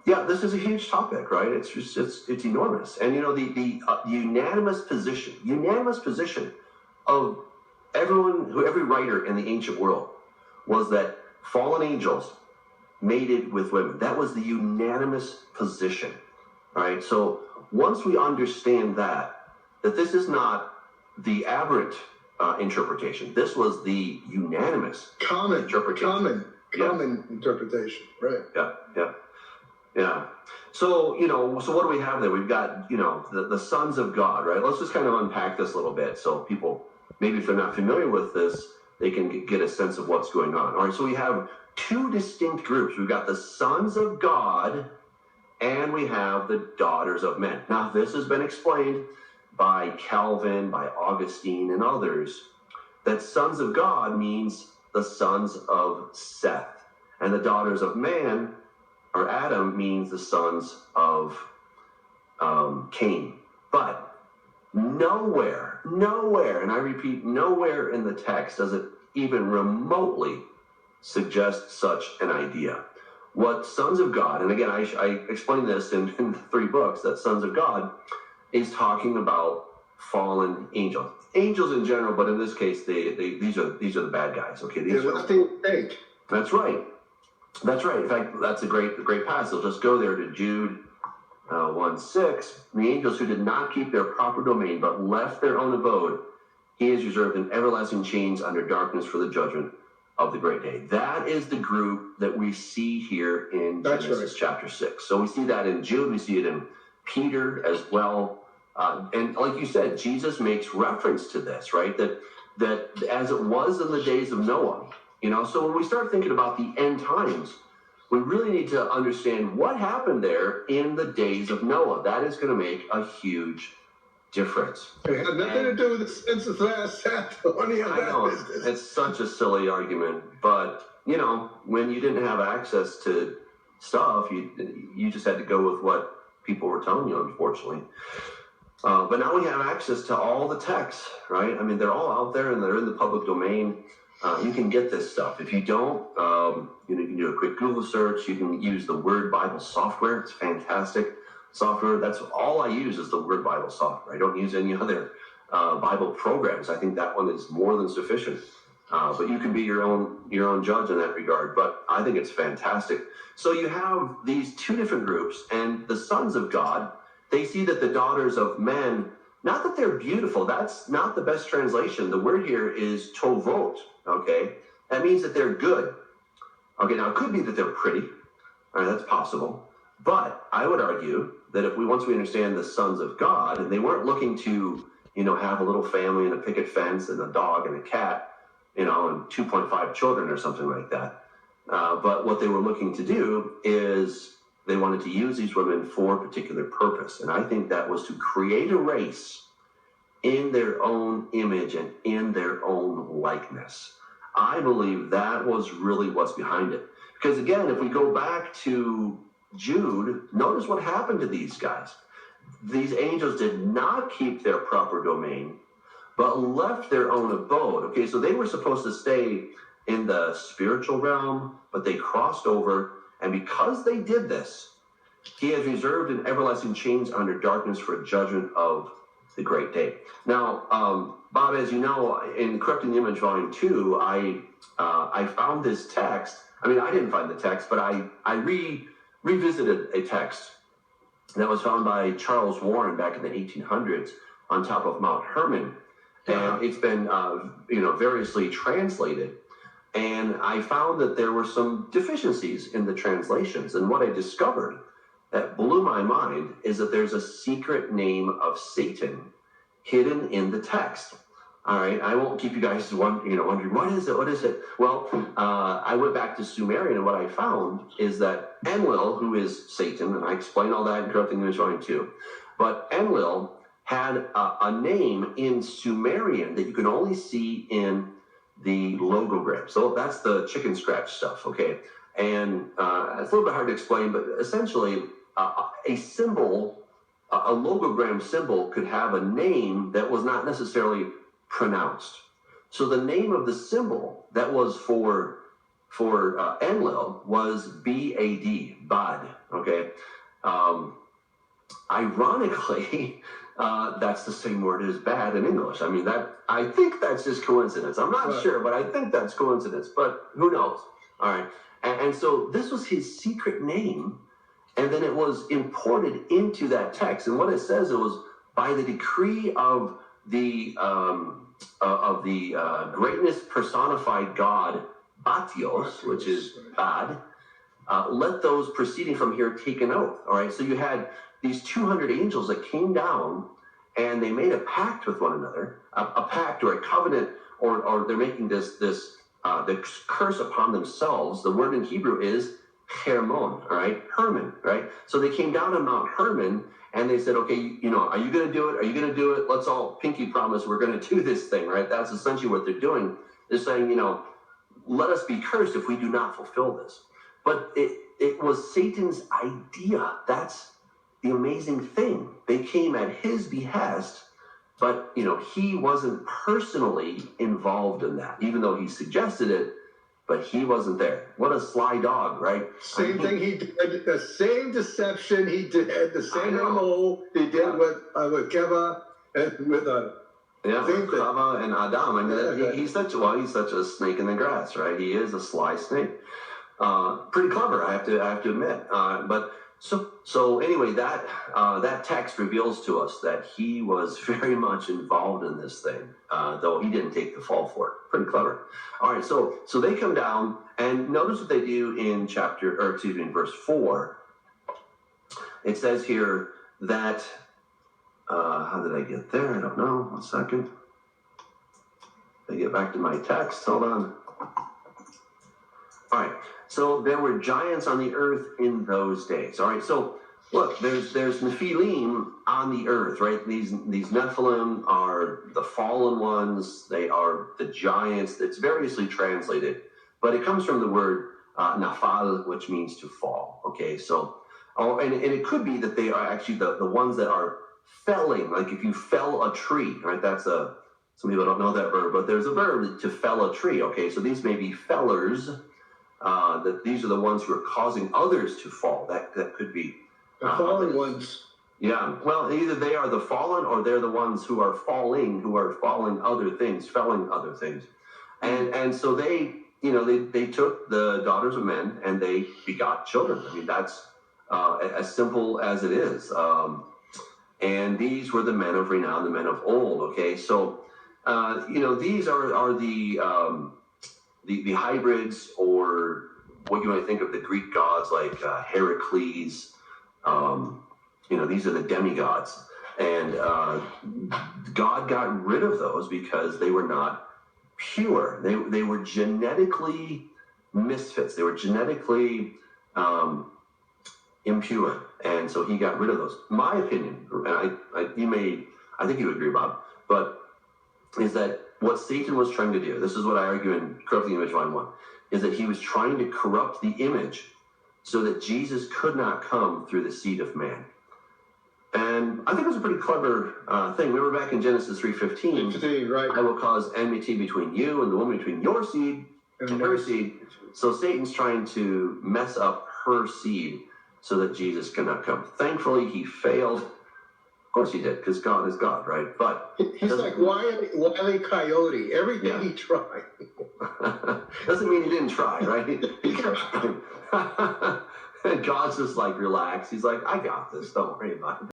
yeah, this is a huge topic, right? It's enormous. And, the unanimous position of every writer in the ancient world was that fallen angels mated with women. That was the unanimous position, right? So once we understand that this is not the aberrant interpretation, this was the unanimous common interpretation. Common interpretation, right? Yeah. So, so what do we have there? We've got, the sons of God, right? Let's just kind of unpack this a little bit so people, maybe if they're not familiar with this, they can get a sense of what's going on. All right, so we have two distinct groups. We've got the sons of God and we have the daughters of men. Now, this has been explained by Calvin, by Augustine, and others, that sons of God means the sons of Seth. And the daughters of man, or Adam, means the sons of Cain. But nowhere, and I repeat, nowhere in the text does it even remotely suggest such an idea. What sons of God, and again, I explained this in the 3 books, that sons of God is talking about fallen angels. Angels in general, but in this case, these are the bad guys. Okay, these are nothing fake. That's right. In fact, that's a great passage. Let's go there to Jude 1:6. The angels who did not keep their proper domain, but left their own abode, he is reserved in everlasting chains under darkness for the judgment of the great day. That is the group that we see here in Genesis chapter 6. So we see that in Jude, we see it in Peter as well. And like you said, Jesus makes reference to this, right? That as it was in the days of Noah, so when we start thinking about the end times, we really need to understand what happened there in the days of Noah. That is going to make a huge difference. It had nothing to do with the census last Saturday. I know, it's such a silly argument, but when you didn't have access to stuff, you just had to go with what people were telling you, unfortunately. But now we have access to all the texts, right? I mean, they're all out there and they're in the public domain. You can get this stuff. If you don't, you can do a quick Google search. You can use the Word Bible software. It's fantastic software. That's all I use is the Word Bible software. I don't use any other Bible programs. I think that one is more than sufficient. But you can be your own judge in that regard. But I think it's fantastic. So you have these two different groups, and the sons of God, they see that the daughters of men, not that they're beautiful, that's not the best translation. The word here is tovot, okay? That means that they're good. Okay, now it could be that they're pretty. All right, that's possible. But I would argue that once we understand the sons of God, and they weren't looking to, have a little family and a picket fence and a dog and a cat, and 2.5 children or something like that. But what they were looking to do is they wanted to use these women for a particular purpose. And I think that was to create a race in their own image and in their own likeness. I believe that was really what's behind it. Because again, if we go back to Jude, notice what happened to these guys. These angels did not keep their proper domain, but left their own abode. Okay, so they were supposed to stay in the spiritual realm, but they crossed over. And because they did this, he has reserved in everlasting chains under darkness for judgment of the great day. Now, Bob, as you know, in Corrupting the Image Volume 2, I found this text. I mean, I didn't find the text, but I revisited a text that was found by Charles Warren back in the 1800s on top of Mount Hermon. And it's been, variously translated. And I found that there were some deficiencies in the translations. And what I discovered that blew my mind is that there's a secret name of Satan hidden in the text. All right, I won't keep you guys wondering, what is it? What is it? Well, I went back to Sumerian, and what I found is that Enlil, who is Satan, and I explain all that in Corrupting the Image Volume 2, but Enlil had a name in Sumerian that you can only see in the logogram. So that's the chicken scratch stuff, okay? And it's a little bit hard to explain, but essentially a symbol, a logogram symbol could have a name that was not necessarily pronounced. So the name of the symbol that was for Enlil was B-A-D, Bad. Okay. Ironically, that's the same word as bad in English. I mean, I think that's just coincidence. I'm not sure, but I think that's coincidence. But who knows? All right. And so this was his secret name, and then it was imported into that text. And what it says, it was by the decree of the greatness personified God, Batios, which is bad. Let those proceeding from here take an oath. All right. So you had these 200 angels that came down, and they made a pact with one another, a pact or a covenant, or they're making this curse upon themselves. The word in Hebrew is Hermon, all right, Hermon, right? So they came down on Mount Hermon, and they said, okay, are you going to do it? Are you going to do it? Let's all pinky promise we're going to do this thing, right? That's essentially what they're doing. They're saying, let us be cursed if we do not fulfill this. But it was Satan's idea. That's the amazing thing. They came at his behest, but he wasn't personally involved in that, even though he suggested it, but he wasn't there. What a sly dog, right? Same thing he did, the same deception he did, the same MO he did with Keva and with Chava and Adam. I mean, he's such a snake in the grass, right? He is a sly snake. Pretty clever, I have to admit. But so anyway, that text reveals to us that he was very much involved in this thing, though he didn't take the fall for it. Pretty clever. All right, so they come down, and notice what they do in verse 4. It says here that how did I get there? I don't know. 1 second. I get back to my text. Hold on. All right. So there were giants on the earth in those days. All right. So look, there's Nephilim on the earth, right? These Nephilim are the fallen ones. They are the giants. It's variously translated, but it comes from the word nafal, which means to fall. Okay. So, and it could be that they are actually the ones that are felling. Like if you fell a tree, right? Some people don't know that verb, but there's a verb to fell a tree. Okay. So these may be fellers. That these are the ones who are causing others to fall. That could be the fallen ones. Yeah. Well, either they are the fallen, or they're the ones who are falling other things, felling other things, and so they took the daughters of men and they begot children. I mean, that's as simple as it is. And these were the men of renown, the men of old. Okay, so these are the hybrids, or what you might think of the Greek gods like Heracles. These are the demigods. And God got rid of those because they were not pure. They were genetically misfits. They were genetically impure. And so he got rid of those. My opinion, and I think you agree, Bob, but is that what Satan was trying to do, this is what I argue in Corrupting the Image Volume 1, is that he was trying to corrupt the image so that Jesus could not come through the seed of man. And I think it was a pretty clever thing. Remember back in Genesis 3:15, right? I will cause enmity between you and the woman, between your seed and her seed. So Satan's trying to mess up her seed so that Jesus cannot come. Thankfully, he failed. Of course he did, because God is God, right? But he's like Wile E. Coyote. Everything he tried. Doesn't mean he didn't try, right? He kept trying. And God's just like, relax. He's like, I got this. Don't worry about it.